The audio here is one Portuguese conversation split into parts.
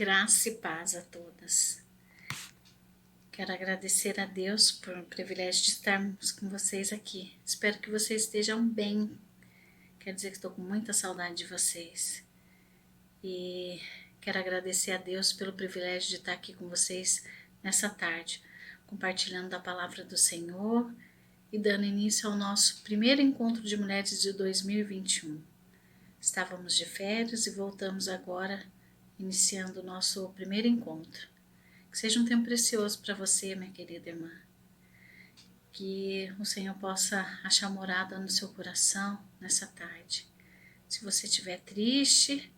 Graça e paz a todas. Quero agradecer a Deus por o privilégio de estarmos com vocês aqui. Espero que vocês estejam bem. Quer dizer que estou com muita saudade de vocês. E quero agradecer a Deus pelo privilégio de estar aqui com vocês nessa tarde, compartilhando da palavra do Senhor e dando início ao nosso primeiro encontro de mulheres de 2021. Estávamos de férias e voltamos agora, iniciando o nosso primeiro encontro. Que seja um tempo precioso para você, minha querida irmã. Que o Senhor possa achar morada no seu coração nessa tarde. Se você estiver triste,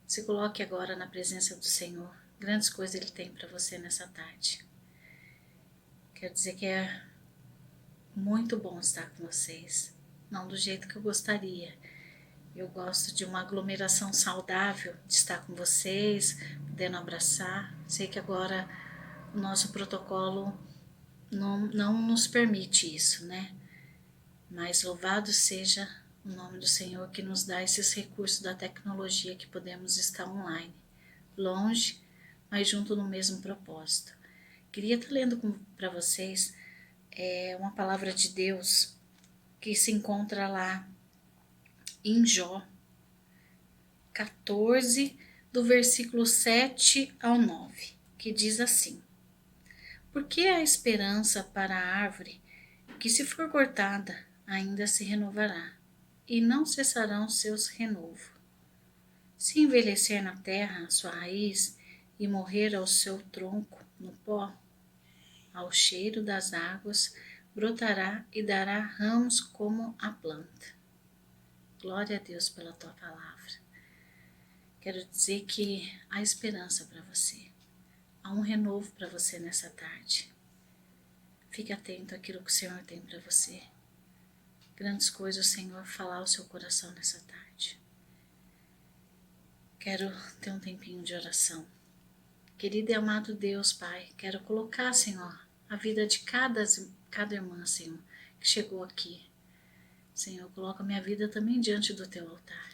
se coloque agora na presença do Senhor. Grandes coisas Ele tem para você nessa tarde. Quero dizer que é muito bom estar com vocês. Não do jeito que eu gostaria. Eu gosto de uma aglomeração saudável, de estar com vocês, podendo abraçar. Sei que agora o nosso protocolo não nos permite isso, né? Mas louvado seja o nome do Senhor que nos dá esses recursos da tecnologia que podemos estar online, longe, mas junto no mesmo propósito. Queria estar lendo para vocês uma palavra de Deus que se encontra lá em Jó 14, do versículo 7 ao 9, que diz assim: Porque há esperança para a árvore que, se for cortada, ainda se renovará, e não cessarão seus renovos. Se envelhecer na terra a sua raiz e morrer ao seu tronco no pó, ao cheiro das águas brotará e dará ramos como a planta. Glória a Deus pela tua palavra. Quero dizer que há esperança para você. Há um renovo para você nessa tarde. Fique atento àquilo que o Senhor tem para você. Grandes coisas o Senhor falar ao seu coração nessa tarde. Quero ter um tempinho de oração. Querido e amado Deus, Pai, quero colocar, Senhor, a vida de cada irmã, Senhor, que chegou aqui. Senhor, coloca minha vida também diante do teu altar.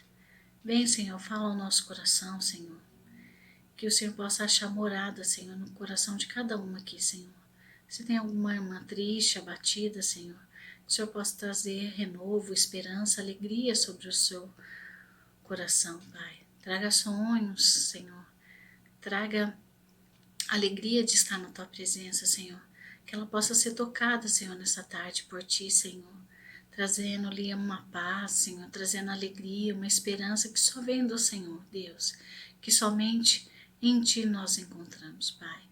Vem, Senhor, fala ao nosso coração, Senhor. Que o Senhor possa achar morada, Senhor, no coração de cada uma aqui, Senhor. Se tem alguma irmã triste, abatida, Senhor, que o Senhor possa trazer renovo, esperança, alegria sobre o seu coração, Pai. Traga sonhos, Senhor. Traga alegria de estar na tua presença, Senhor. Que ela possa ser tocada, Senhor, nessa tarde por ti, Senhor. Trazendo-lhe uma paz, Senhor, trazendo alegria, uma esperança que só vem do Senhor, Deus, que somente em Ti nós encontramos, Pai.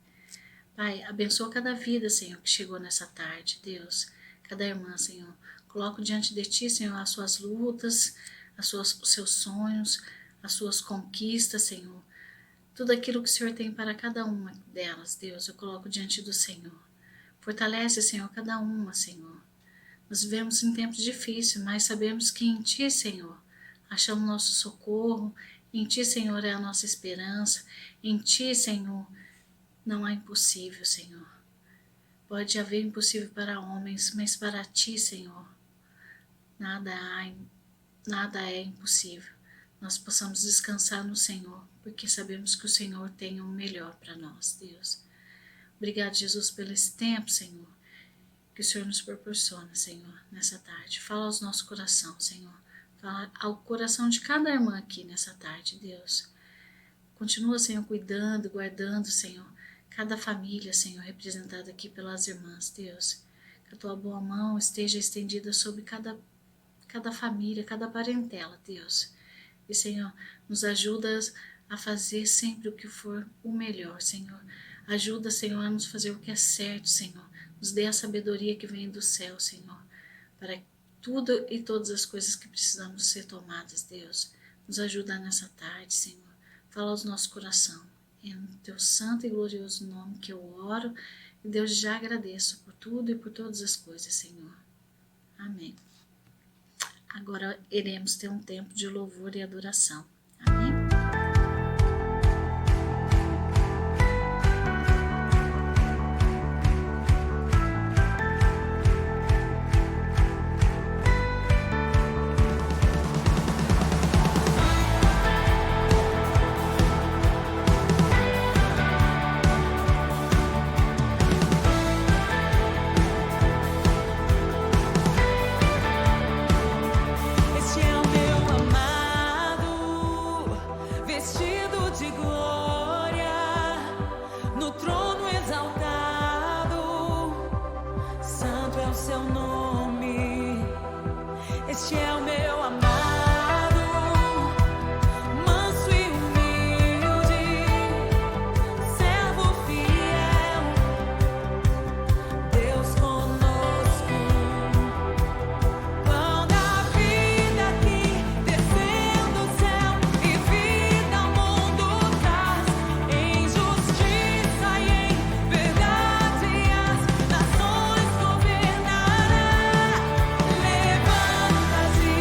Pai, abençoa cada vida, Senhor, que chegou nessa tarde, Deus, cada irmã, Senhor. Coloco diante de Ti, Senhor, as suas lutas, os seus sonhos, as suas conquistas, Senhor. Tudo aquilo que o Senhor tem para cada uma delas, Deus, eu coloco diante do Senhor. Fortalece, Senhor, cada uma, Senhor. Nós vivemos em tempos difíceis, mas sabemos que em Ti, Senhor, achamos nosso socorro, em Ti, Senhor, é a nossa esperança, em Ti, Senhor, não há impossível, Senhor. Pode haver impossível para homens, mas para Ti, Senhor, nada é impossível. Nós possamos descansar no Senhor, porque sabemos que o Senhor tem o melhor para nós, Deus. Obrigado, Jesus, pelo esse tempo, Senhor, que o Senhor nos proporciona, Senhor, nessa tarde. Fala aos nossos corações, Senhor. Fala ao coração de cada irmã aqui nessa tarde, Deus. Continua, Senhor, cuidando, guardando, Senhor, cada família, Senhor, representada aqui pelas irmãs, Deus. Que a Tua boa mão esteja estendida sobre cada família, cada parentela, Deus. E, Senhor, nos ajuda a fazer sempre o que for o melhor, Senhor. Ajuda, Senhor, a nos fazer o que é certo, Senhor. Nos dê a sabedoria que vem do céu, Senhor, para tudo e todas as coisas que precisamos ser tomadas, Deus. Nos ajuda nessa tarde, Senhor. Fala aos nossos corações. É no Teu santo e glorioso nome que eu oro. E Deus, já agradeço por tudo e por todas as coisas, Senhor. Amém. Agora iremos ter um tempo de louvor e adoração. Amém? Este é o meu amado, manso e humilde, servo fiel, Deus conosco. Pão da vida aqui, descendo do céu, e vida ao mundo traz, em justiça e em verdade as nações governará. Levanta-te,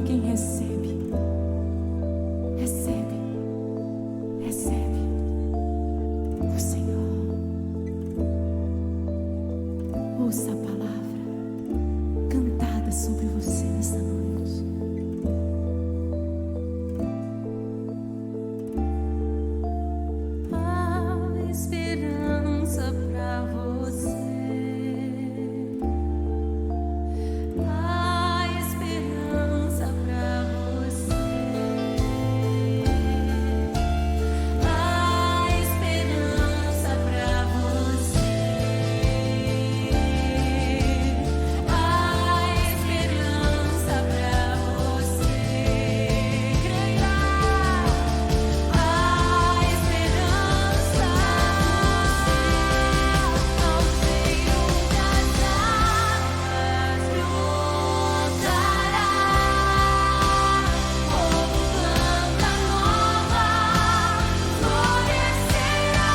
quem recebe. Recebe, recebe do Senhor. Ouça a palavra cantada sobre você nesta noite. A esperança pra você. A esperança pra você. A esperança pra você. A esperança pra você. Creia. A esperança ao cheiro das águas brotará como planta nova, florescerá.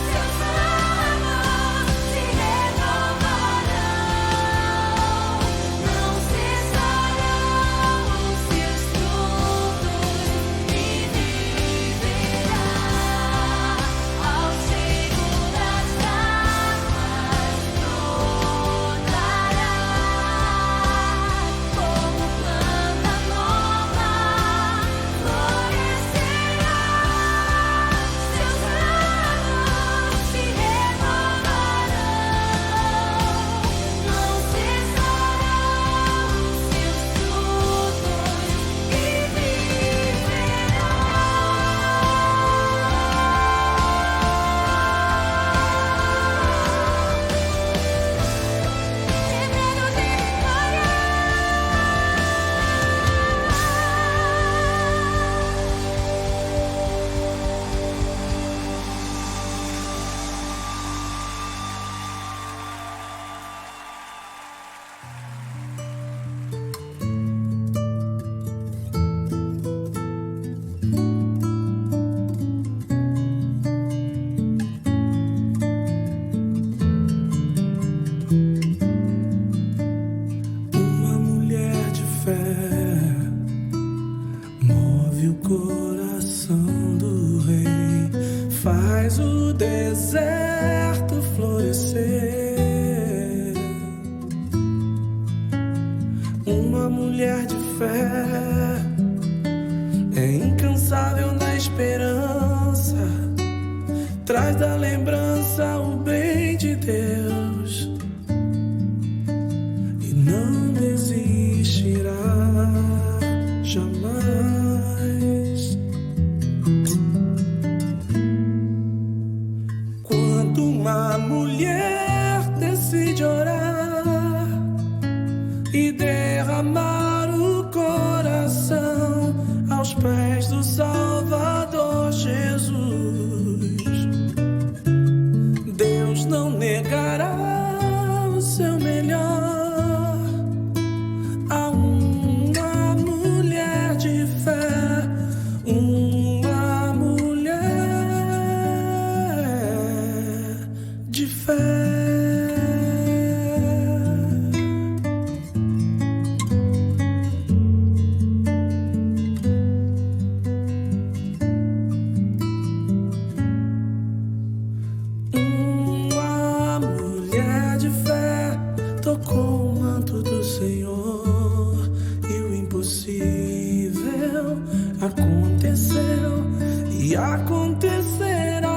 Seus ramos se renovarão, não cessarão os seus frutos e viverá ao cheiro das águas brotará como planta nova, florescerá. Seus ramos se renovarão, não cessarão os seus frutos e viverá. Terreno de glória. Uma mulher de fé move o coração do rei, faz o deserto florescer. Uma mulher de fé é incansável na esperança, traz da lembrança o bem de Deus e não desistirá jamais. Quando uma mulher decide orar e derramar o coração aos pés do Salvador Jesus, Deus não negará o seu melhor a uma mulher de fé, uma mulher de fé. Uma mulher de fé tocou o manto do Senhor e o impossível aconteceu e acontecerá.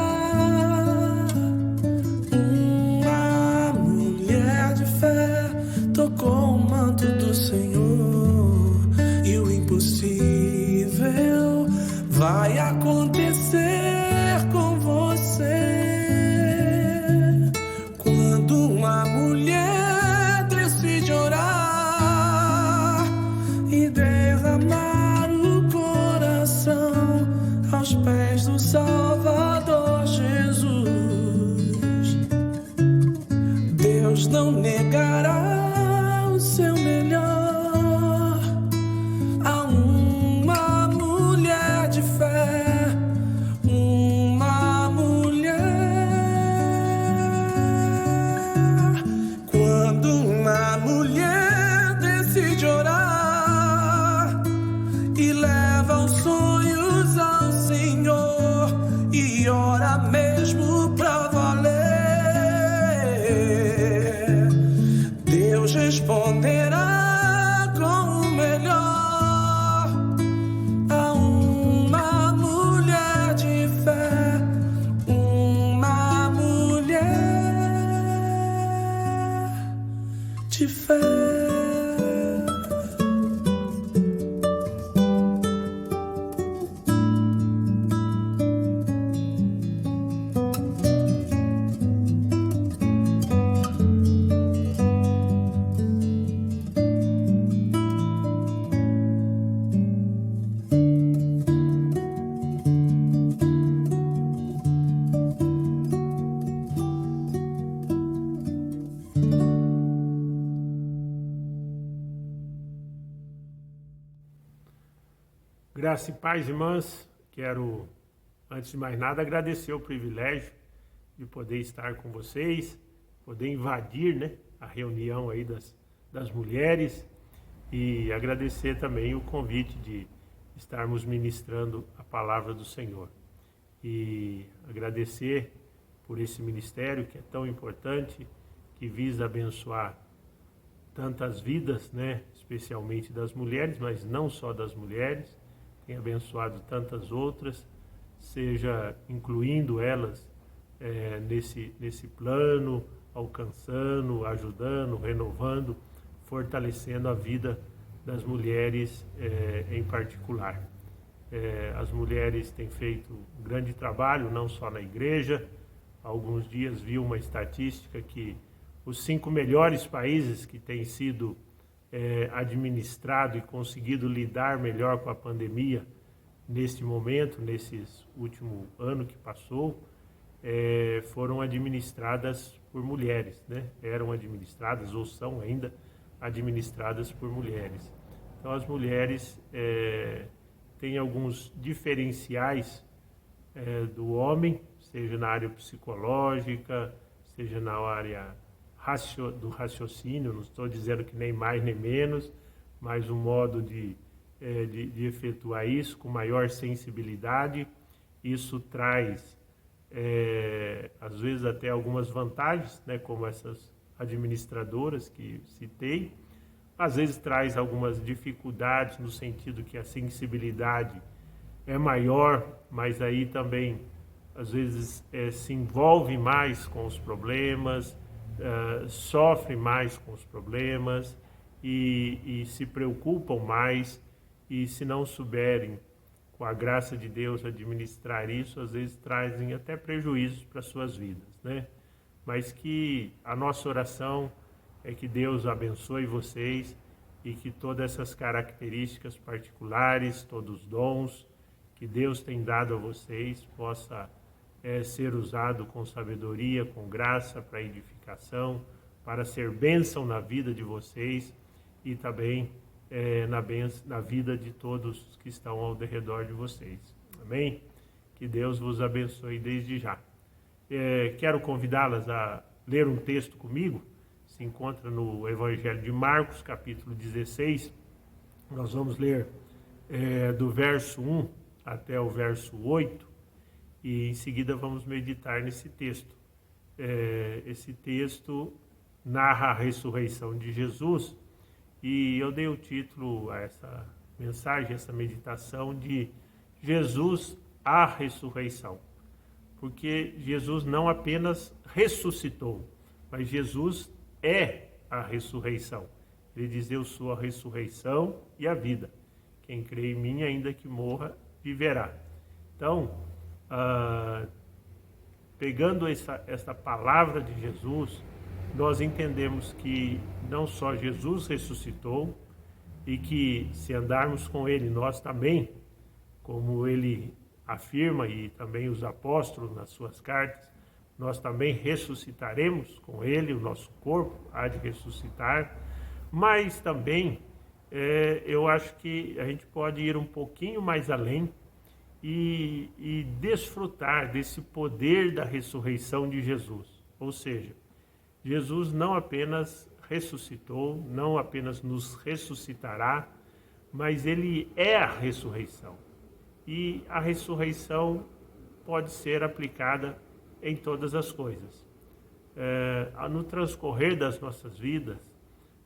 Uma mulher de fé tocou o manto do Senhor e o impossível vai acontecer com você. Quando uma mulher decide orar e derramar o coração aos pés do Salvador Jesus, Deus não negará o seu melhor a uma mulher de fé, uma mulher. Quando uma mulher decide orar de fé. Graça e paz, irmãs. Quero, antes de mais nada, agradecer o privilégio de poder estar com vocês, poder invadir, né, a reunião aí das mulheres, e agradecer também o convite de estarmos ministrando a palavra do Senhor. E agradecer por esse ministério que é tão importante, que visa abençoar tantas vidas, né, especialmente das mulheres, mas não só das mulheres, tem abençoado tantas outras, seja incluindo elas nesse plano, alcançando, ajudando, renovando, fortalecendo a vida das mulheres em particular. As mulheres têm feito um grande trabalho, não só na igreja. Há alguns dias vi uma estatística que os 5 melhores países que têm sido administrado e conseguido lidar melhor com a pandemia neste momento, nesses último ano que passou, foram administradas por mulheres, né? Eram administradas ou são ainda administradas por mulheres. Então as mulheres têm alguns diferenciais do homem, seja na área psicológica, seja na área do raciocínio, não estou dizendo que nem mais nem menos, mas um modo de efetuar isso com maior sensibilidade. Isso traz, às vezes, até algumas vantagens, né, como essas administradoras que citei. Às vezes traz algumas dificuldades no sentido que a sensibilidade é maior, mas aí também, às vezes, se envolve mais com os problemas, sofre mais com os problemas e se preocupam mais, e se não souberem, com a graça de Deus, administrar isso, às vezes trazem até prejuízos para suas vidas, né? Mas que a nossa oração é que Deus abençoe vocês e que todas essas características particulares, todos os dons que Deus tem dado a vocês, possa ser usado com sabedoria, com graça, para edificação, para ser bênção na vida de vocês e também na vida de todos que estão ao redor de vocês. Amém? Que Deus vos abençoe desde já. Quero convidá-las a ler um texto comigo. Se encontra no Evangelho de Marcos, capítulo 16. Nós vamos ler do verso 1 até o verso 8. E em seguida vamos meditar nesse texto. Esse texto narra a ressurreição de Jesus, e eu dei o título a essa mensagem, essa meditação, de Jesus, a ressurreição. Porque Jesus não apenas ressuscitou, mas Jesus é a ressurreição. Ele diz: eu sou a ressurreição e a vida. Quem crê em mim, ainda que morra, viverá. Então, pegando essa palavra de Jesus, nós entendemos que não só Jesus ressuscitou, e que se andarmos com Ele, nós também, como Ele afirma, e também os apóstolos nas suas cartas, nós também ressuscitaremos com Ele, o nosso corpo há de ressuscitar, mas também eu acho que a gente pode ir um pouquinho mais além e desfrutar desse poder da ressurreição de Jesus. Ou seja, Jesus não apenas ressuscitou, não apenas nos ressuscitará, mas Ele é a ressurreição. E a ressurreição pode ser aplicada em todas as coisas. No transcorrer das nossas vidas,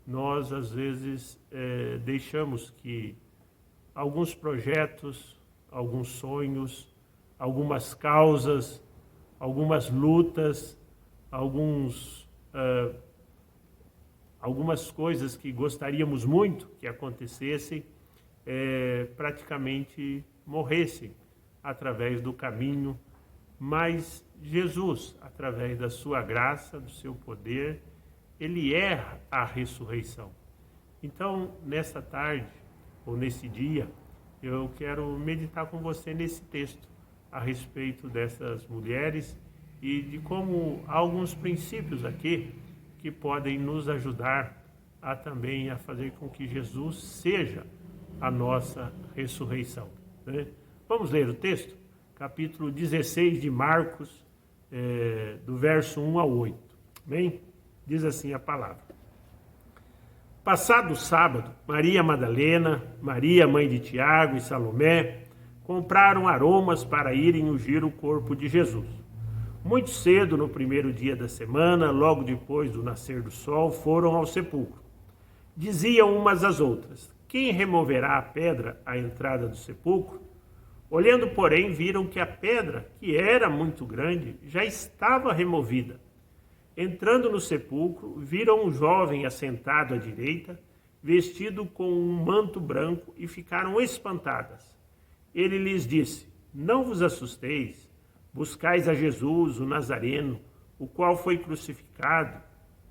nós às vezes deixamos que alguns projetos, alguns sonhos, algumas causas, algumas lutas, alguns algumas coisas que gostaríamos muito que acontecessem, praticamente morressem através do caminho, mas Jesus, através da sua graça, do seu poder, ele é a ressurreição. Então, nessa tarde, ou nesse dia, eu quero meditar com você nesse texto, a respeito dessas mulheres e de como há alguns princípios aqui que podem nos ajudar também a fazer com que Jesus seja a nossa ressurreição, né? Vamos ler o texto? Capítulo 16 de Marcos, do verso 1 ao 8. Bem, diz assim a palavra. Passado o sábado, Maria Madalena, Maria, mãe de Tiago e Salomé, compraram aromas para irem ungir o corpo de Jesus. Muito cedo, no primeiro dia da semana, logo depois do nascer do sol, foram ao sepulcro. Diziam umas às outras: quem removerá a pedra à entrada do sepulcro? Olhando, porém, viram que a pedra, que era muito grande, já estava removida. Entrando no sepulcro, viram um jovem assentado à direita, vestido com um manto branco, e ficaram espantadas. Ele lhes disse: não vos assusteis, buscais a Jesus, o Nazareno, o qual foi crucificado,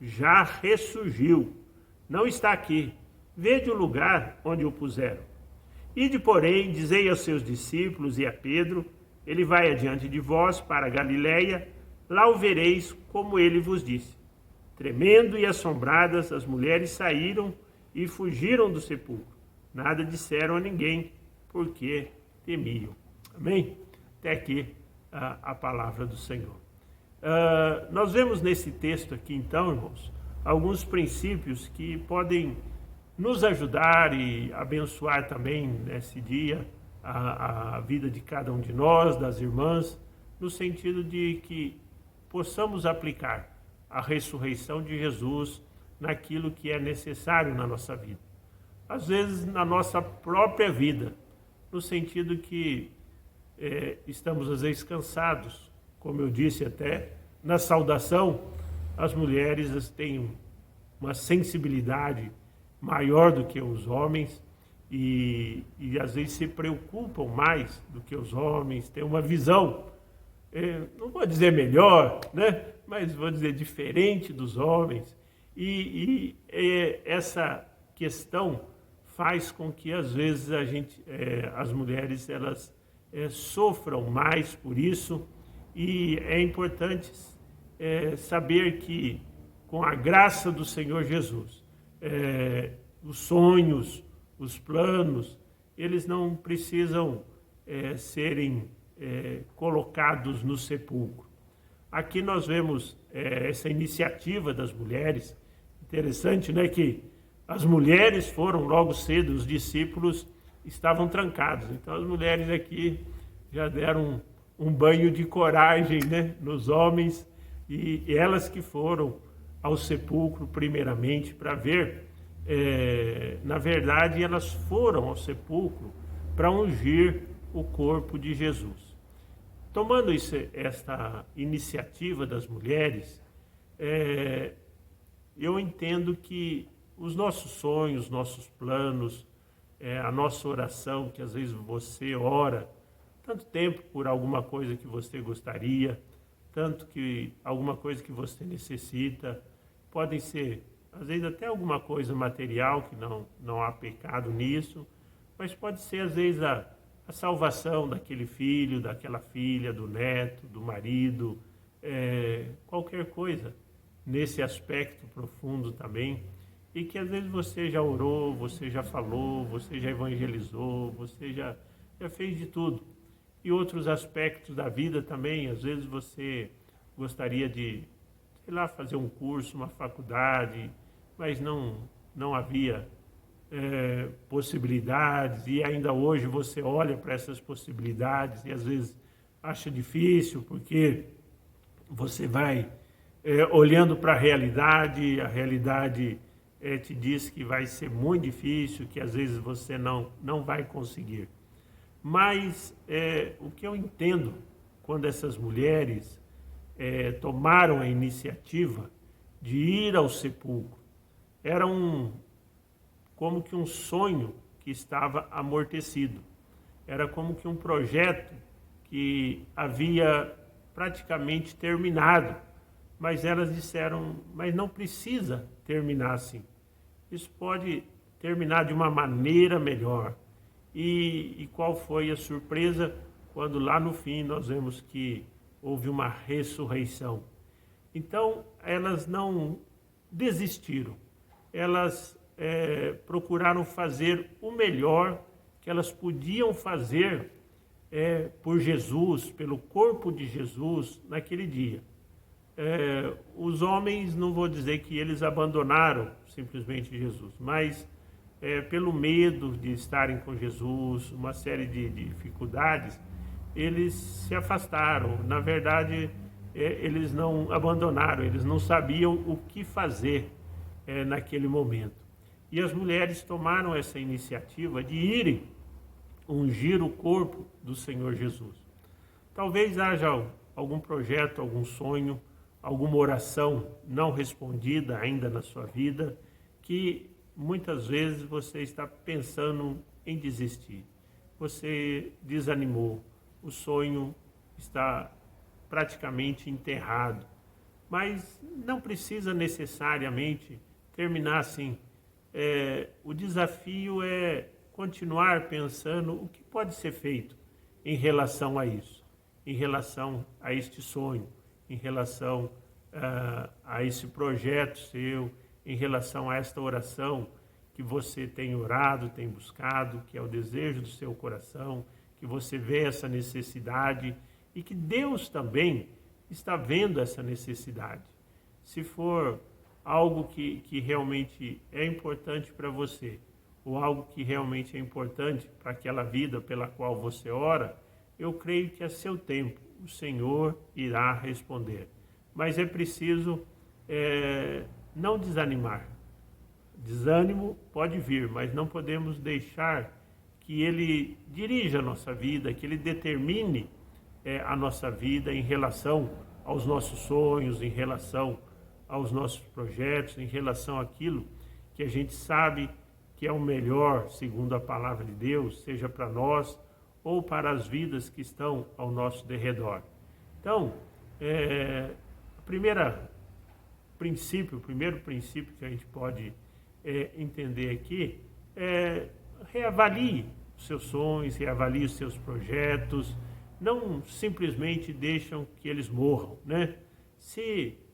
já ressurgiu. Não está aqui. Vede o lugar onde o puseram. Ide, porém, dizei aos seus discípulos e a Pedro: ele vai adiante de vós para a Galiléia, lá o vereis como ele vos disse. Tremendo e assombradas, as mulheres saíram e fugiram do sepulcro. Nada disseram a ninguém, porque temiam. Amém? Até aqui a palavra do Senhor. Nós vemos nesse texto aqui, então, irmãos, alguns princípios que podem nos ajudar e abençoar também nesse dia a vida de cada um de nós, das irmãs, no sentido de que possamos aplicar a ressurreição de Jesus naquilo que é necessário na nossa vida. Às vezes na nossa própria vida, no sentido que estamos às vezes cansados, como eu disse até na saudação, as mulheres têm uma sensibilidade maior do que os homens e às vezes se preocupam mais do que os homens, têm uma visão, não vou dizer melhor, né? Mas vou dizer diferente dos homens, e essa questão faz com que às vezes as mulheres elas sofram mais por isso, e é importante saber que com a graça do Senhor Jesus, os sonhos, os planos, eles não precisam serem colocados no sepulcro. Aqui nós vemos essa iniciativa das mulheres. Interessante, né, que as mulheres foram logo cedo, os discípulos estavam trancados. Então as mulheres aqui já deram um banho de coragem, né, nos homens, e elas que foram ao sepulcro primeiramente para ver. Na verdade, elas foram ao sepulcro para ungir o corpo de Jesus. Tomando esta iniciativa das mulheres, eu entendo que os nossos sonhos, nossos planos, a nossa oração, que às vezes você ora tanto tempo por alguma coisa que você gostaria, tanto que alguma coisa que você necessita, podem ser às vezes até alguma coisa material, que não há pecado nisso, mas pode ser às vezes a salvação daquele filho, daquela filha, do neto, do marido, qualquer coisa nesse aspecto profundo também, e que às vezes você já orou, você já falou, você já evangelizou, você já fez de tudo. E outros aspectos da vida também, às vezes você gostaria de, sei lá, fazer um curso, uma faculdade, mas não havia possibilidades, e ainda hoje você olha para essas possibilidades e às vezes acha difícil, porque você vai olhando para a realidade te diz que vai ser muito difícil, que às vezes você não vai conseguir. Mas o que eu entendo quando essas mulheres tomaram a iniciativa de ir ao sepulcro, Era como que um sonho que estava amortecido. Era como que um projeto que havia praticamente terminado. Mas elas disseram, mas não precisa terminar assim. Isso pode terminar de uma maneira melhor. E qual foi a surpresa quando lá no fim nós vemos que houve uma ressurreição. Então elas não desistiram, elas procuraram fazer o melhor que elas podiam fazer por Jesus, pelo corpo de Jesus naquele dia. Os homens, não vou dizer que eles abandonaram simplesmente Jesus, mas pelo medo de estarem com Jesus, uma série de dificuldades, eles se afastaram. Na verdade, eles não abandonaram, eles não sabiam o que fazer naquele momento. E as mulheres tomaram essa iniciativa de irem ungir o corpo do Senhor Jesus. Talvez haja algum projeto, algum sonho, alguma oração não respondida ainda na sua vida, que muitas vezes você está pensando em desistir. Você desanimou, o sonho está praticamente enterrado. Mas não precisa necessariamente terminar assim. O desafio é continuar pensando o que pode ser feito em relação a isso, em relação a este sonho, em relação a esse projeto seu, em relação a esta oração que você tem orado, tem buscado, que é o desejo do seu coração, que você vê essa necessidade e que Deus também está vendo essa necessidade. Se for algo que realmente é importante para você, ou algo que realmente é importante para aquela vida pela qual você ora, eu creio que a seu tempo o Senhor irá responder. Mas é preciso não desanimar. Desânimo pode vir, mas não podemos deixar que ele dirija a nossa vida, que ele determine a nossa vida em relação aos nossos sonhos, em relação aos nossos projetos, em relação àquilo que a gente sabe que é o melhor, segundo a palavra de Deus, seja para nós ou para as vidas que estão ao nosso derredor. Então, o primeiro princípio que a gente pode entender aqui é reavalie os seus sonhos, reavalie os seus projetos, não simplesmente deixam que eles morram, né?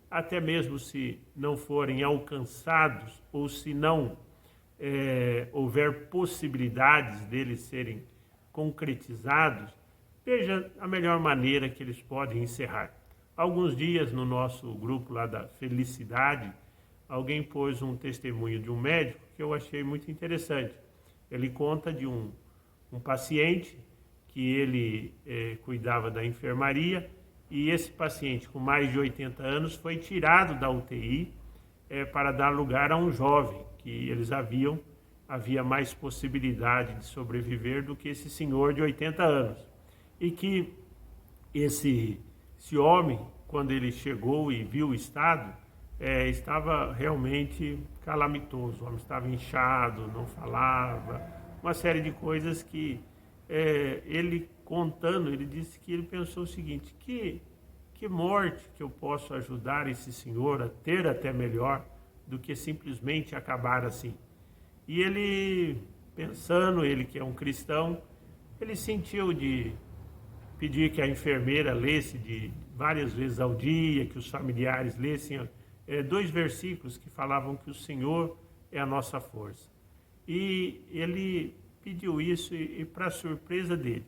Até mesmo se não forem alcançados ou se não houver possibilidades deles serem concretizados, veja a melhor maneira que eles podem encerrar. Alguns dias no nosso grupo lá da Felicidade, alguém pôs um testemunho de um médico que eu achei muito interessante. Ele conta de um paciente que ele cuidava da enfermaria, e esse paciente com mais de 80 anos foi tirado da UTI para dar lugar a um jovem, que eles havia mais possibilidade de sobreviver do que esse senhor de 80 anos. E que esse homem, quando ele chegou e viu o estado, estava realmente calamitoso. O homem estava inchado, não falava, uma série de coisas que ele contando, ele disse que ele pensou o seguinte, que morte que eu posso ajudar esse senhor a ter até melhor do que simplesmente acabar assim. E ele, pensando, ele que é um cristão, ele sentiu de pedir que a enfermeira lesse várias vezes ao dia, que os familiares lessem 2 versículos que falavam que o Senhor é a nossa força. E ele pediu isso e para surpresa dele,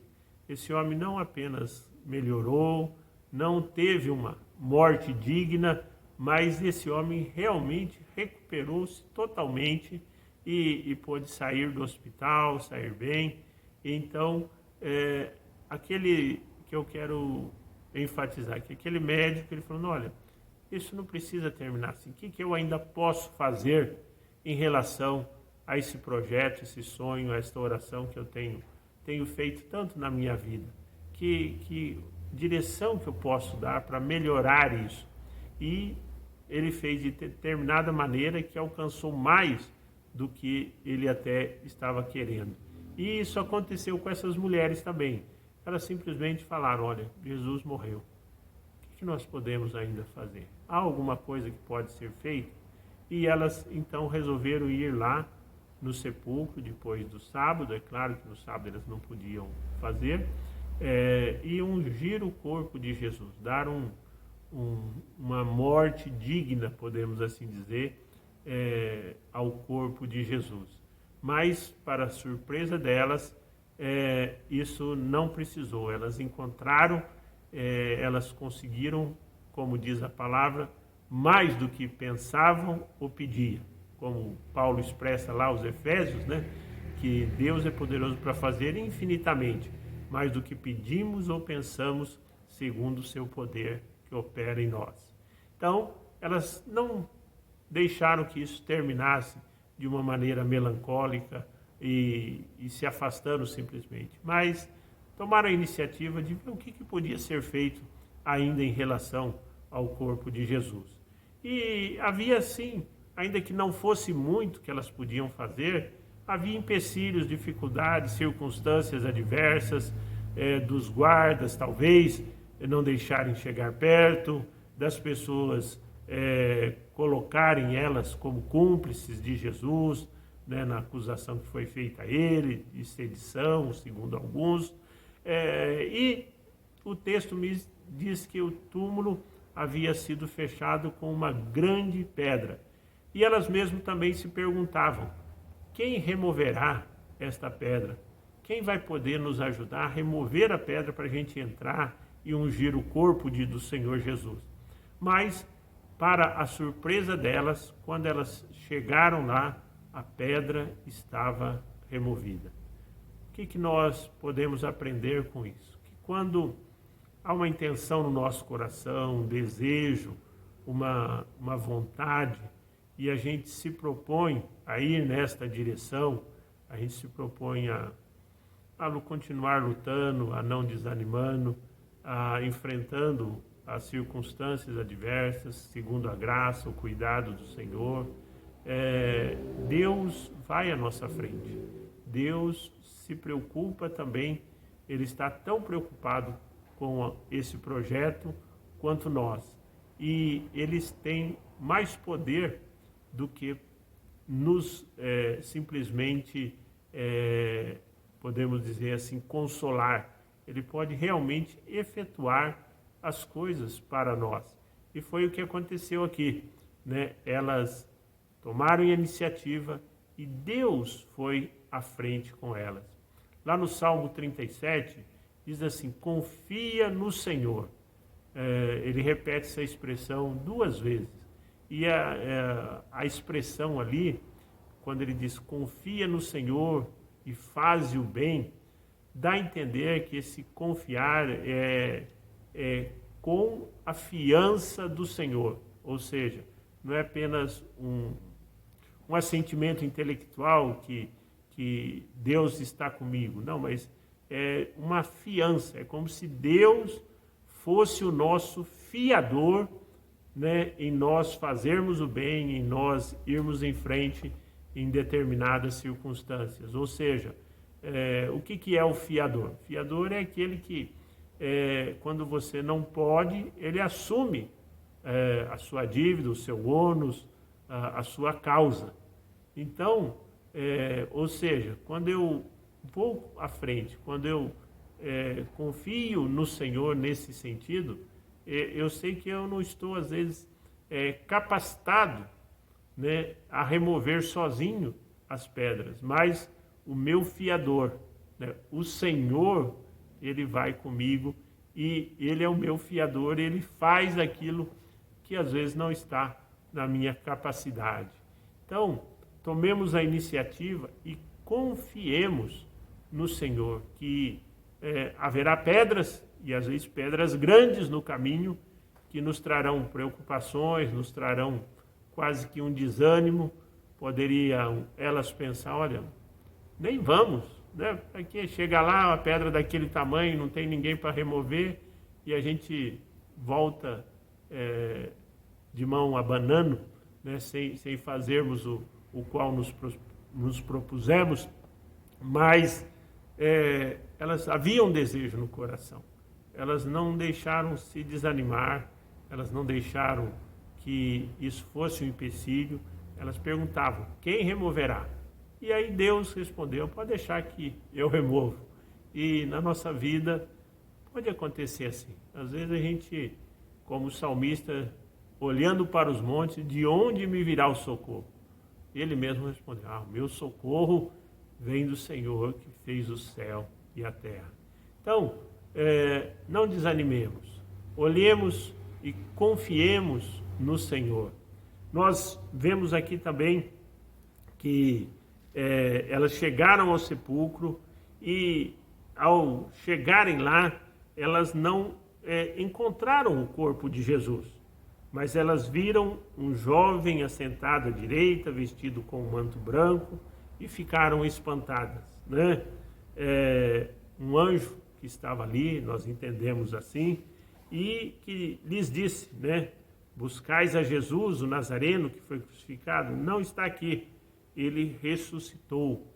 esse homem não apenas melhorou, não teve uma morte digna, mas esse homem realmente recuperou-se totalmente e pôde sair do hospital, sair bem. Então, aquele que eu quero enfatizar, que aquele médico, ele falou, olha, isso não precisa terminar assim, o que eu ainda posso fazer em relação a esse projeto, esse sonho, a esta oração que eu tenho feito tanto na minha vida, que direção que eu posso dar para melhorar isso. E ele fez de determinada maneira que alcançou mais do que ele até estava querendo. E isso aconteceu com essas mulheres também. Elas simplesmente falaram, olha, Jesus morreu. O que nós podemos ainda fazer? Há alguma coisa que pode ser feita? E elas então resolveram ir lá no sepulcro depois do sábado. É claro que no sábado elas não podiam fazer. E ungir o corpo de Jesus, dar uma morte digna, podemos assim dizer, ao corpo de Jesus. Mas, para a surpresa delas, isso não precisou. Elas encontraram, elas conseguiram, como diz a palavra, mais do que pensavam ou pediam. Como Paulo expressa lá aos Efésios, né? Que Deus é poderoso para fazer infinitamente mais do que pedimos ou pensamos, segundo o seu poder que opera em nós. Então, elas não deixaram que isso terminasse de uma maneira melancólica e se afastando simplesmente, mas tomaram a iniciativa de ver o que podia ser feito ainda em relação ao corpo de Jesus. E havia sim, ainda que não fosse muito que elas podiam fazer, havia empecilhos, dificuldades, circunstâncias adversas, dos guardas talvez não deixarem chegar perto, das pessoas colocarem elas como cúmplices de Jesus, né, na acusação que foi feita a ele, de sedição, segundo alguns. E o texto me diz que o túmulo havia sido fechado com uma grande pedra. E elas mesmo também se perguntavam, quem removerá esta pedra? Quem vai poder nos ajudar a remover a pedra para a gente entrar e ungir o corpo do Senhor Jesus? Mas, para a surpresa delas, quando elas chegaram lá, a pedra estava removida. O que nós podemos aprender com isso? Que quando há uma intenção no nosso coração, um desejo, uma vontade, e a gente se propõe a ir nesta direção, a gente se propõe a continuar lutando, a não desanimando, a enfrentando as circunstâncias adversas, segundo a graça, o cuidado do Senhor, Deus vai à nossa frente. Deus se preocupa também, Ele está tão preocupado com esse projeto quanto nós. E eles têm mais poder do que nos simplesmente, podemos dizer assim, consolar. Ele pode realmente efetuar as coisas para nós. E foi o que aconteceu aqui, né? Elas tomaram a iniciativa e Deus foi à frente com elas. Lá no Salmo 37, diz assim, confia no Senhor. Ele repete essa expressão 2 vezes. E a expressão ali, quando ele diz confia no Senhor e faze o bem, dá a entender que esse confiar é com a fiança do Senhor. Ou seja, não é apenas um assentimento intelectual que Deus está comigo. Não, mas é uma fiança. É como se Deus fosse o nosso fiador, né, em nós fazermos o bem, em nós irmos em frente em determinadas circunstâncias. Ou seja, o que é o fiador? O fiador é aquele que, quando você não pode, ele assume a sua dívida, o seu ônus, a sua causa. Então, ou seja, quando eu vou à frente, quando eu confio no Senhor nesse sentido, eu sei que eu não estou, às vezes, capacitado, né, a remover sozinho as pedras, mas o meu fiador, né, o Senhor, Ele vai comigo e Ele é o meu fiador, Ele faz aquilo que às vezes não está na minha capacidade. Então, tomemos a iniciativa e confiemos no Senhor, que haverá pedras, e às vezes pedras grandes no caminho, que nos trarão preocupações, nos trarão quase que um desânimo. Poderiam elas pensar, olha, nem vamos, né? Aqui chega lá, uma pedra daquele tamanho, não tem ninguém para remover, e a gente volta de mão abanando, né, sem fazermos o qual nos propusemos, mas elas haviam desejo no coração. Elas não deixaram se desanimar, elas não deixaram que isso fosse um empecilho. Elas perguntavam, quem removerá? E aí Deus respondeu, pode deixar que eu removo. E na nossa vida pode acontecer assim. Às vezes a gente, como salmista, olhando para os montes, de onde me virá o socorro? Ele mesmo respondeu, o meu socorro vem do Senhor que fez o céu e a terra. Então, não desanimemos, olhemos e confiemos no Senhor. Nós vemos aqui também que elas chegaram ao sepulcro e, ao chegarem lá, elas não encontraram o corpo de Jesus, mas elas viram um jovem assentado à direita, vestido com um manto branco, e ficaram espantadas, né? Um anjo que estava ali, nós entendemos assim, e que lhes disse, né? Buscais a Jesus, o Nazareno, que foi crucificado, não está aqui, ele ressuscitou.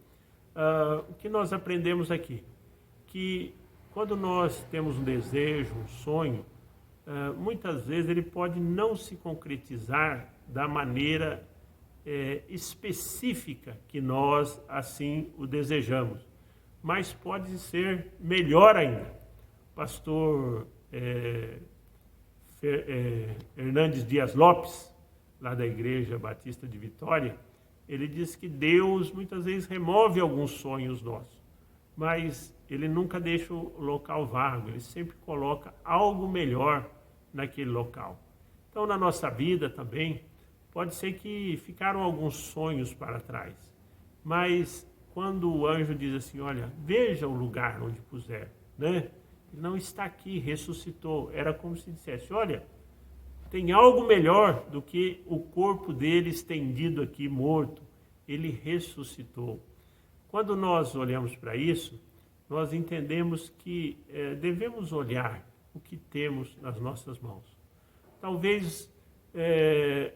O que nós aprendemos aqui? Que quando nós temos um desejo, um sonho, muitas vezes ele pode não se concretizar da maneira específica que nós assim o desejamos, mas pode ser melhor ainda. Pastor Hernandes Dias Lopes, lá da Igreja Batista de Vitória, ele diz que Deus muitas vezes remove alguns sonhos nossos, mas ele nunca deixa o local vago, ele sempre coloca algo melhor naquele local. Então, na nossa vida também, pode ser que ficaram alguns sonhos para trás, mas quando o anjo diz assim, olha, veja o lugar onde puser, né? Ele não está aqui, ressuscitou. Era como se dissesse, olha, tem algo melhor do que o corpo dele estendido aqui, morto. Ele ressuscitou. Quando nós olhamos para isso, nós entendemos que devemos olhar o que temos nas nossas mãos. Talvez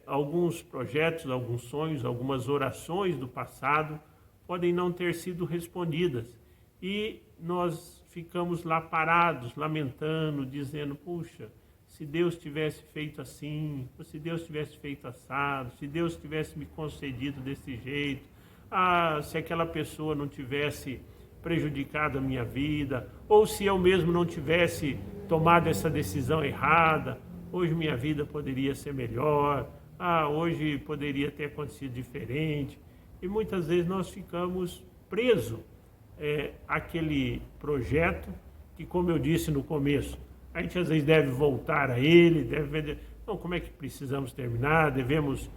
alguns projetos, alguns sonhos, algumas orações do passado podem não ter sido respondidas e nós ficamos lá parados, lamentando, dizendo, puxa, se Deus tivesse feito assim, ou se Deus tivesse feito assado, se Deus tivesse me concedido desse jeito, se aquela pessoa não tivesse prejudicado a minha vida, ou se eu mesmo não tivesse tomado essa decisão errada, hoje minha vida poderia ser melhor, hoje poderia ter acontecido diferente. E muitas vezes nós ficamos presos àquele projeto que, como eu disse no começo, a gente às vezes deve voltar a ele, não, como é que precisamos terminar, devemos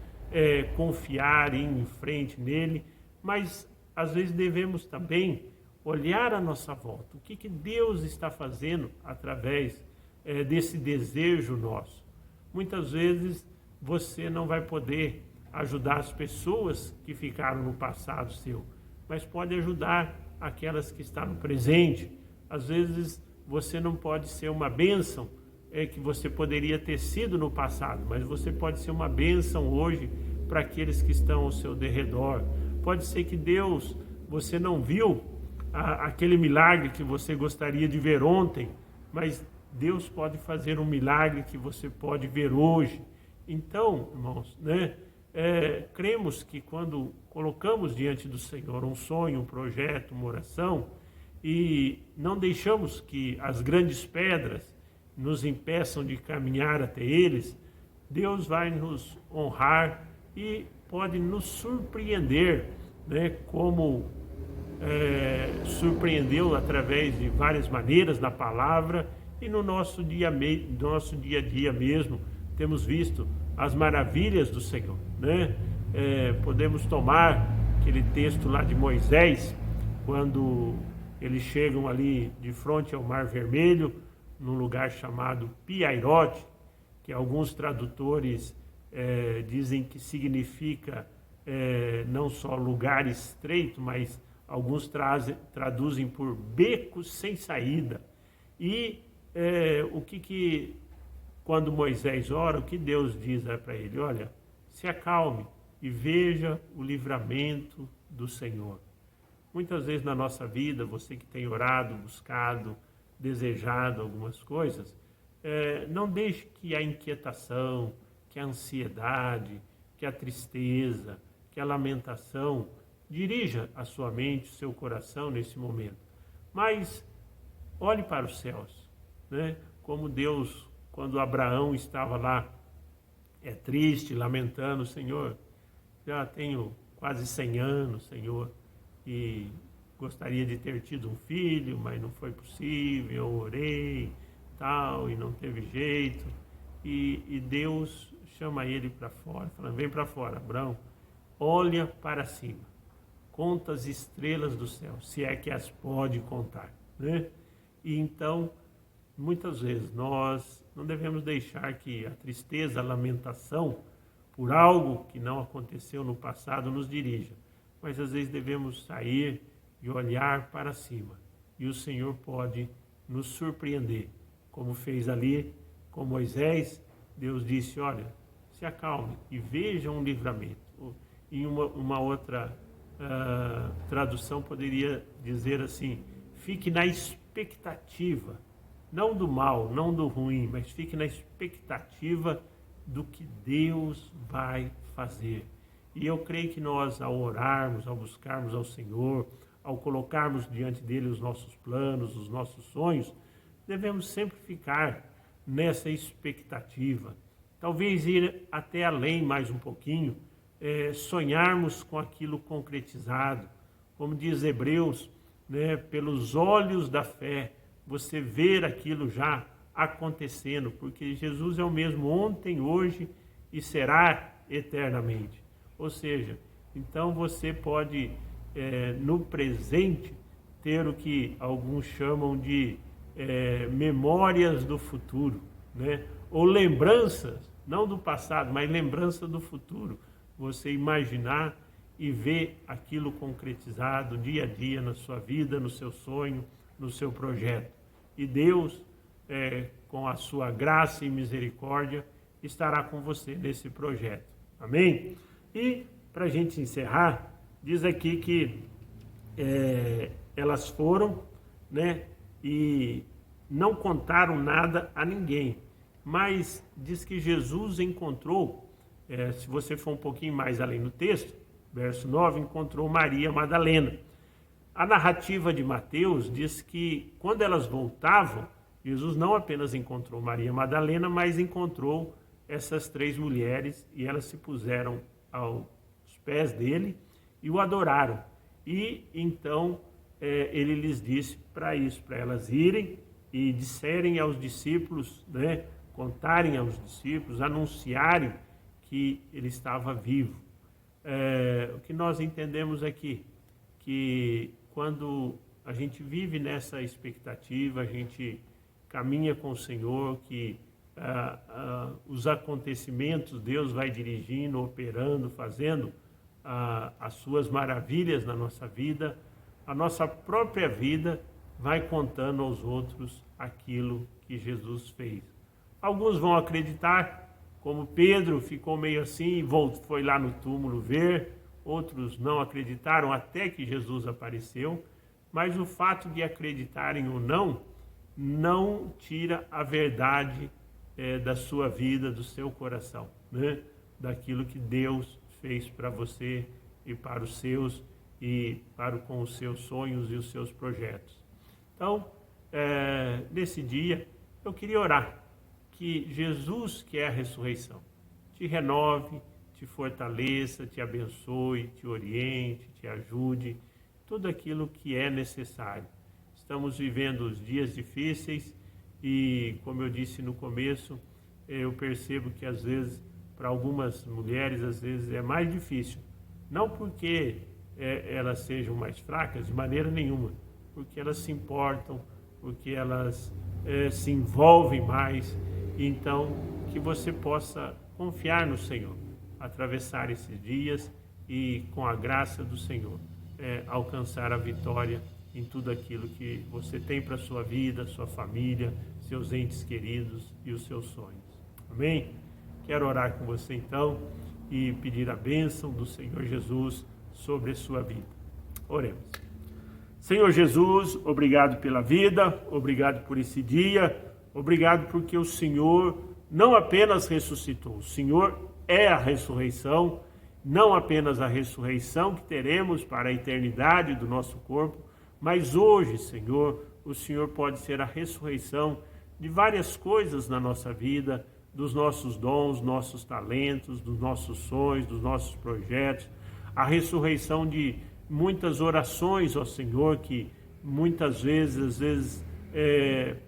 confiar, ir em frente nele, mas às vezes devemos também olhar à nossa volta, o que Deus está fazendo através desse desejo nosso. Muitas vezes você não vai poder ajudar as pessoas que ficaram no passado seu, mas pode ajudar aquelas que estão no presente. Às vezes você não pode ser uma bênção que você poderia ter sido no passado, mas você pode ser uma bênção hoje para aqueles que estão ao seu derredor. Pode ser que Deus, você não viu aquele milagre que você gostaria de ver ontem, mas Deus pode fazer um milagre que você pode ver hoje. Então, irmãos, né, cremos que quando colocamos diante do Senhor um sonho, um projeto, uma oração, e não deixamos que as grandes pedras nos impeçam de caminhar até eles, Deus vai nos honrar e pode nos surpreender, né, como surpreendeu através de várias maneiras na palavra e no nosso dia a dia mesmo. Temos visto as maravilhas do Senhor, né? Podemos tomar aquele texto lá de Moisés, quando eles chegam ali de frente ao Mar Vermelho, num lugar chamado Piairote, que alguns tradutores dizem que significa não só lugar estreito, mas alguns traduzem por becos sem saída. E o que quando Moisés ora, o que Deus diz para ele? Olha, se acalme e veja o livramento do Senhor. Muitas vezes na nossa vida, você que tem orado, buscado, desejado algumas coisas, não deixe que a inquietação, que a ansiedade, que a tristeza, que a lamentação dirija a sua mente, o seu coração nesse momento. Mas olhe para os céus, né? Como Deus, quando Abraão estava lá, triste, lamentando, Senhor, já tenho quase 100 anos, Senhor, e gostaria de ter tido um filho, mas não foi possível, eu orei, tal, e não teve jeito. E Deus chama ele para fora, falando, vem para fora, Abraão, olha para cima, conta as estrelas do céu, se é que as pode contar, né? E então, muitas vezes, nós não devemos deixar que a tristeza, a lamentação, por algo que não aconteceu no passado, nos dirija. Mas às vezes devemos sair e olhar para cima. E o Senhor pode nos surpreender, como fez ali com Moisés. Deus disse, olha, se acalme e veja um livramento. Em uma outra tradução poderia dizer assim, fique na expectativa, não do mal, não do ruim, mas fique na expectativa do que Deus vai fazer. E eu creio que nós, ao orarmos, ao buscarmos ao Senhor, ao colocarmos diante dele os nossos planos, os nossos sonhos, devemos sempre ficar nessa expectativa. Talvez ir até além mais um pouquinho, sonharmos com aquilo concretizado. Como diz Hebreus, né, pelos olhos da fé, você ver aquilo já acontecendo, porque Jesus é o mesmo ontem, hoje e será eternamente. Ou seja, então você pode, no presente, ter o que alguns chamam de memórias do futuro, né? Ou lembranças, não do passado, mas lembrança do futuro. Você imaginar e ver aquilo concretizado dia a dia na sua vida, no seu sonho, no seu projeto. E Deus, com a sua graça e misericórdia, estará com você nesse projeto. Amém? E, para a gente encerrar, diz aqui que elas foram, né, e não contaram nada a ninguém. Mas diz que Jesus encontrou, se você for um pouquinho mais além no texto, verso 9, encontrou Maria Madalena. A narrativa de Mateus diz que quando elas voltavam, Jesus não apenas encontrou Maria Madalena, mas encontrou essas 3 mulheres e elas se puseram aos pés dele e o adoraram. E então ele lhes disse para isso, para elas irem e disserem aos discípulos, né, contarem aos discípulos, anunciarem que ele estava vivo. O que nós entendemos aqui, que quando a gente vive nessa expectativa, a gente caminha com o Senhor, que os acontecimentos Deus vai dirigindo, operando, fazendo as suas maravilhas na nossa vida, a nossa própria vida vai contando aos outros aquilo que Jesus fez. Alguns vão acreditar, como Pedro ficou meio assim, foi lá no túmulo ver, outros não acreditaram até que Jesus apareceu, mas o fato de acreditarem ou não tira a verdade da sua vida, do seu coração, né? Daquilo que Deus fez para você e para os seus, e com os seus sonhos e os seus projetos. Então, nesse dia, eu queria orar que Jesus, que é a ressurreição, te renove, te fortaleça, te abençoe, te oriente, te ajude, tudo aquilo que é necessário. Estamos vivendo os dias difíceis e, como eu disse no começo, eu percebo que às vezes, para algumas mulheres, às vezes é mais difícil. Não porque elas sejam mais fracas, de maneira nenhuma, porque elas se importam, porque elas se envolvem mais. Então, que você possa confiar no Senhor, atravessar esses dias e, com a graça do Senhor, alcançar a vitória em tudo aquilo que você tem para a sua vida, sua família, seus entes queridos e os seus sonhos. Amém? Quero orar com você então e pedir a bênção do Senhor Jesus sobre a sua vida. Oremos. Senhor Jesus, obrigado pela vida, obrigado por esse dia, obrigado porque o Senhor não apenas ressuscitou, o Senhor é a ressurreição, não apenas a ressurreição que teremos para a eternidade do nosso corpo, mas hoje, Senhor, o Senhor pode ser a ressurreição de várias coisas na nossa vida, dos nossos dons, nossos talentos, dos nossos sonhos, dos nossos projetos, a ressurreição de muitas orações ao Senhor que muitas vezes, às vezes,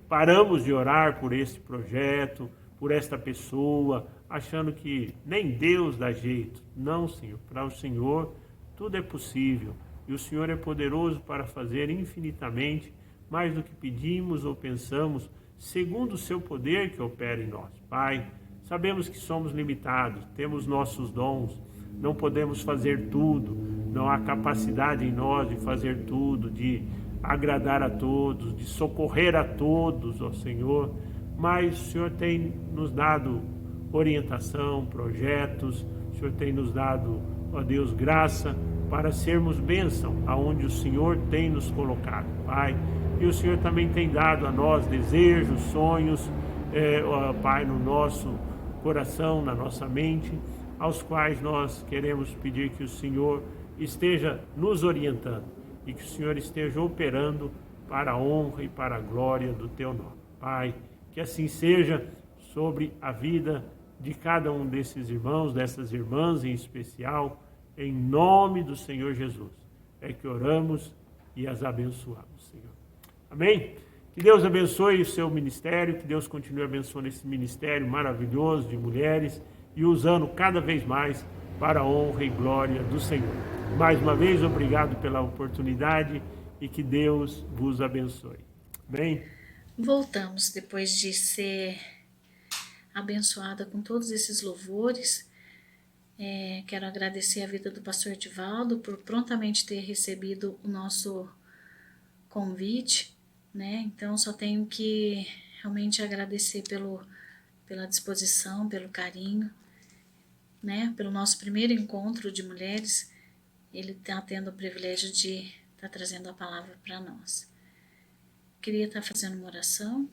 paramos de orar por esse projeto, por esta pessoa, achando que nem Deus dá jeito. Não, Senhor, para o Senhor tudo é possível e o Senhor é poderoso para fazer infinitamente mais do que pedimos ou pensamos, segundo o seu poder que opera em nós. Pai, sabemos que somos limitados, temos nossos dons, não podemos fazer tudo, não há capacidade em nós de fazer tudo, de agradar a todos, de socorrer a todos, ó Senhor, mas o Senhor tem nos dado orientação, projetos, o Senhor tem nos dado, ó Deus, graça para sermos bênção aonde o Senhor tem nos colocado, Pai. E o Senhor também tem dado a nós desejos, sonhos, ó Pai, no nosso coração, na nossa mente, aos quais nós queremos pedir que o Senhor esteja nos orientando e que o Senhor esteja operando para a honra e para a glória do Teu nome. Pai, que assim seja sobre a vida de cada um desses irmãos, dessas irmãs em especial, em nome do Senhor Jesus. É que oramos e as abençoamos, Senhor. Amém? Que Deus abençoe o seu ministério, que Deus continue abençoando esse ministério maravilhoso de mulheres e usando cada vez mais para a honra e glória do Senhor. Mais uma vez, obrigado pela oportunidade e que Deus vos abençoe. Amém? Voltamos depois de ser abençoada com todos esses louvores. Quero agradecer a vida do pastor Edivaldo por prontamente ter recebido o nosso convite, né? Então só tenho que realmente agradecer pela disposição, pelo carinho, né? Pelo nosso primeiro encontro de mulheres, ele está tendo o privilégio de estar trazendo a palavra para nós. Queria estar fazendo uma oração.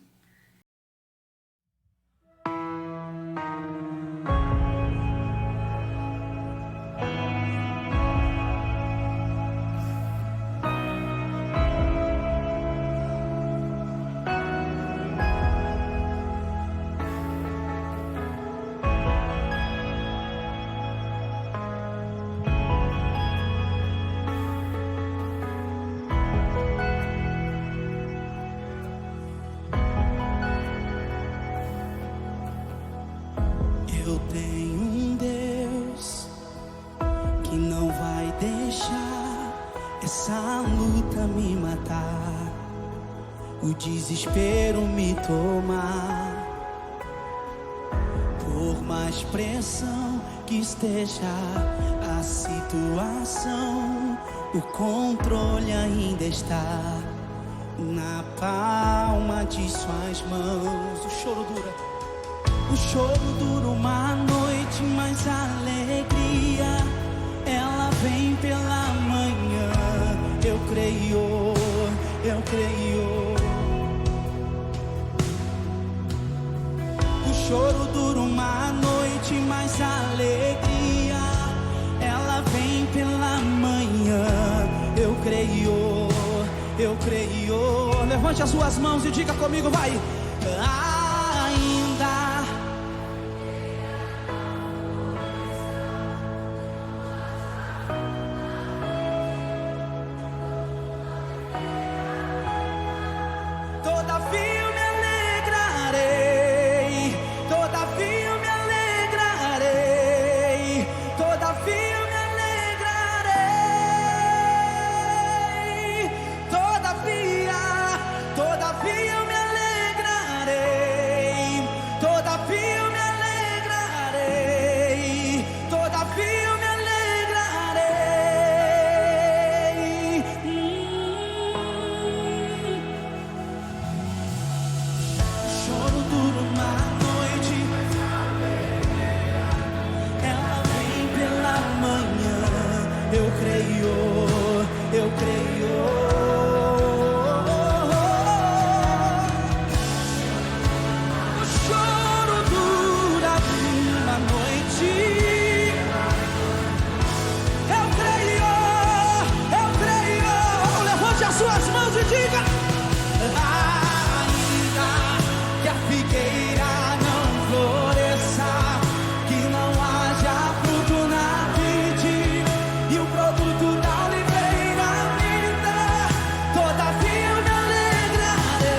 Eu tenho um Deus que não vai deixar essa luta me matar, o desespero me tomar. Por mais pressão que esteja a situação, o controle ainda está na palma de suas mãos. O choro dura. O choro dura uma noite, mas a alegria, ela vem pela manhã. Eu creio, eu creio. O choro dura uma noite, mas a alegria, ela vem pela manhã. Eu creio, eu creio. Levante as suas mãos e diga comigo, vai. Ainda todavia eu me alegrarei, todavia eu me alegrarei, todavia eu me alegrarei, todavia eu me alegrarei, todavia eu me alegrarei, todavia eu me alegrarei. creio, eu creio. O choro dura uma noite. Eu creio, eu creio. Levante as suas mãos e diga: ainda que a figueira não floresça, que não haja fruto na vide e o produto da oliveira minta, todavia eu me alegrarei,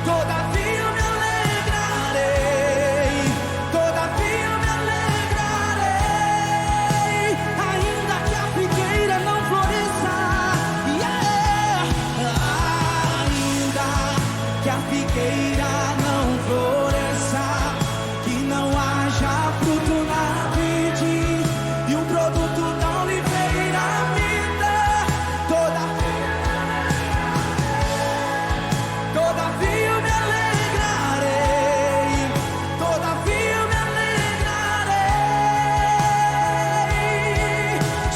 todavia eu me alegrarei, todavia eu me alegrarei, ainda que a figueira não floresça, ainda que a figueira não floresça, que não haja fruto na vide e o produto da oliveira minta, todavia eu me alegrarei, todavia eu me alegrarei.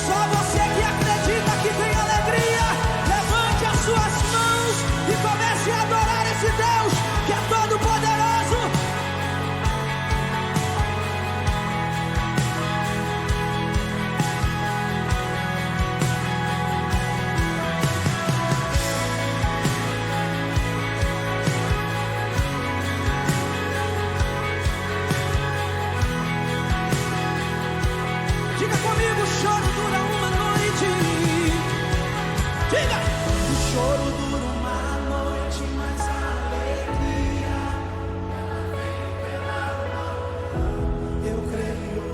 Só você que acredita que tem alegria, levante as suas mãos e comece a adorar esse Deus que é todo poderoso. Diga comigo, o choro dura uma noite. Diga! O choro dura uma noite, mas a alegria eu creio.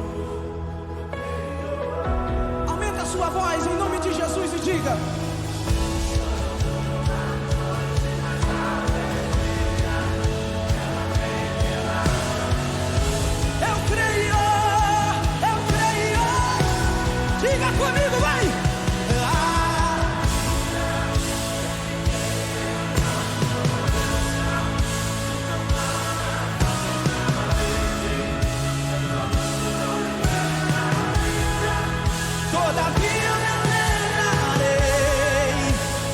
Aumenta a sua voz em nome de Jesus e diga: eu creio, eu creio. Diga comigo, vai! Todavia eu me alegrarei,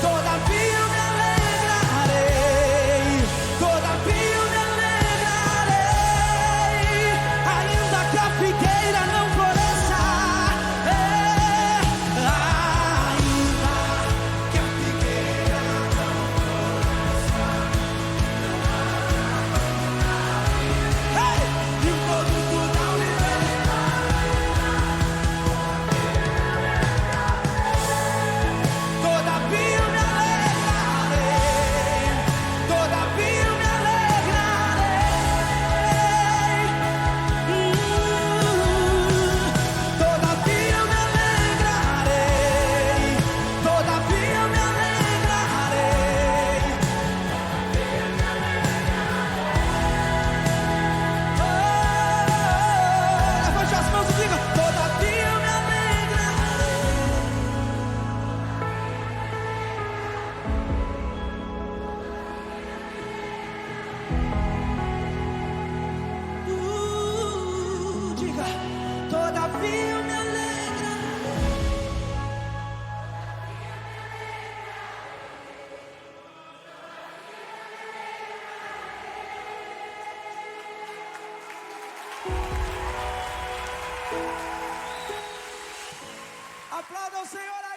todavia eu me alegrarei, todavia eu me alegrarei, ainda que a figueira não floresça, ainda que a figueira não floresça, e o produto da oliveira, todavia eu me alegrarei, todavia eu me alegrarei, todavia eu me alegrarei, todavia eu me alegrarei. Levante as mãos e diga: todavia eu me alegrarei. Diga: todavia eu me alegrarei. Aplauda o Senhor.